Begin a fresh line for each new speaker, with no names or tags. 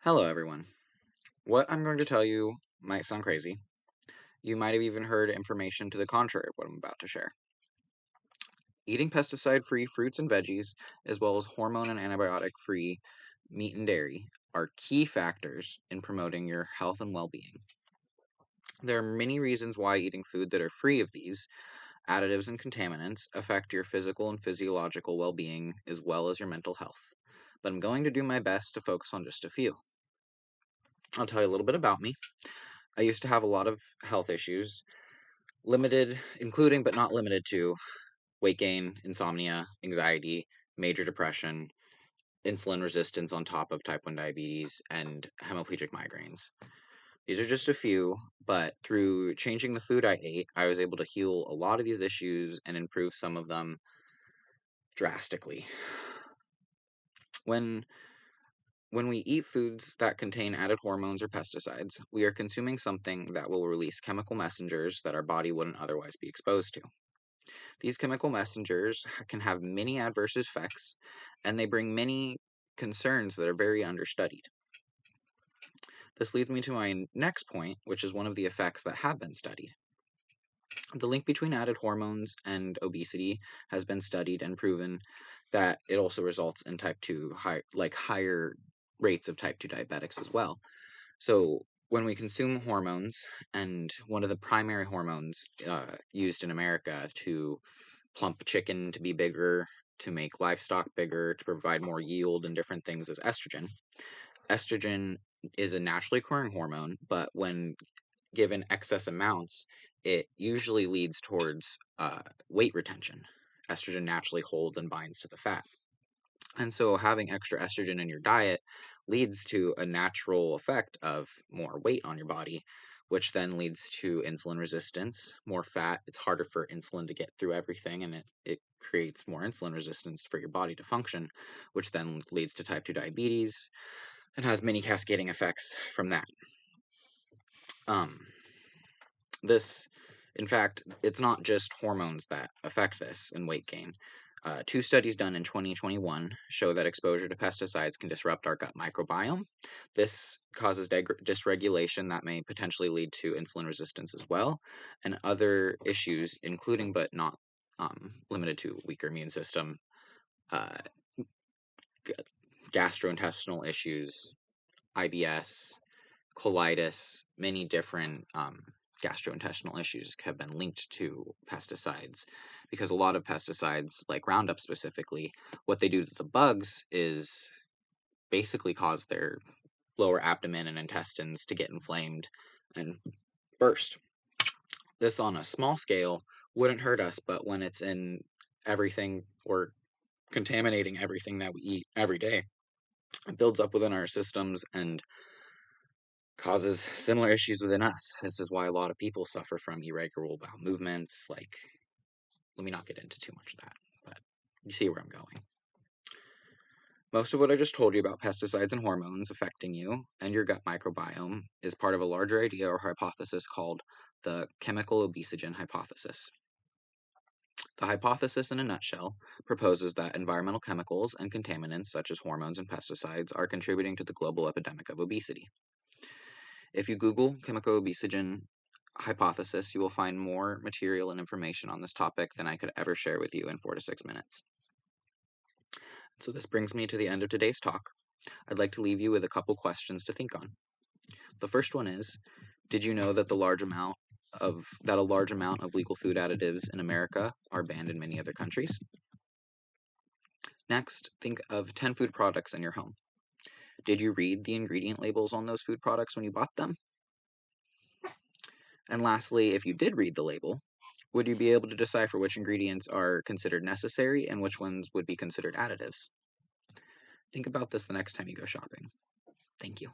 Hello, everyone. What I'm going to tell you might sound crazy. You might have even heard information to the contrary of what I'm about to share. Eating pesticide-free fruits and veggies, as well as hormone and antibiotic-free meat and dairy, are key factors in promoting your health and well-being. There are many reasons why eating food that are free of these additives and contaminants affect your physical and physiological well-being as well as your mental health. But I'm going to do my best to focus on just a few. I'll tell you a little bit about me. I used to have a lot of health issues, including but not limited to weight gain, insomnia, anxiety, major depression, insulin resistance on top of type 1 diabetes, and hemiplegic migraines. These are just a few, but through changing the food I ate, I was able to heal a lot of these issues and improve some of them drastically. When we eat foods that contain added hormones or pesticides, we are consuming something that will release chemical messengers that our body wouldn't otherwise be exposed to. These chemical messengers can have many adverse effects, and they bring many concerns that are very understudied. This leads me to my next point, which is one of the effects that have been studied. The link between added hormones and obesity has been studied and proven that it also results in higher rates of type 2 diabetics as well. So when we consume hormones, and one of the primary hormones used in America to plump chicken to be bigger, to make livestock bigger, to provide more yield and different things is estrogen. Estrogen is a naturally occurring hormone, but when given excess amounts, it usually leads towards weight retention. Estrogen naturally holds and binds to the fat. And so having extra estrogen in your diet leads to a natural effect of more weight on your body, which then leads to insulin resistance, more fat. It's harder for insulin to get through everything, and it creates more insulin resistance for your body to function, which then leads to type 2 diabetes and has many cascading effects from that. In fact, it's not just hormones that affect this and weight gain. Two studies done in 2021 show that exposure to pesticides can disrupt our gut microbiome. This causes dysregulation that may potentially lead to insulin resistance as well, and other issues, including but not limited to weaker immune system, uh, gastrointestinal issues, IBS, colitis, many different gastrointestinal issues have been linked to pesticides, because a lot of pesticides, like Roundup specifically, what they do to the bugs is basically cause their lower abdomen and intestines to get inflamed and burst. This on a small scale wouldn't hurt us, but when it's in everything or contaminating everything that we eat every day, it builds up within our systems and causes similar issues within us. This is why a lot of people suffer from irregular bowel movements. Let me not get into too much of that, but you see where I'm going. Most of what I just told you about pesticides and hormones affecting you and your gut microbiome is part of a larger idea or hypothesis called the chemical obesogen hypothesis. The hypothesis, in a nutshell, proposes that environmental chemicals and contaminants such as hormones and pesticides are contributing to the global epidemic of obesity. If you Google chemical obesogen hypothesis, you will find more material and information on this topic than I could ever share with you in 4 to 6 minutes. So this brings me to the end of today's talk. I'd like to leave you with a couple questions to think on. The first one is, did you know that a large amount of legal food additives in America are banned in many other countries? Next, think of 10 food products in your home. Did you read the ingredient labels on those food products when you bought them? And lastly, if you did read the label, would you be able to decipher which ingredients are considered necessary and which ones would be considered additives? Think about this the next time you go shopping. Thank you.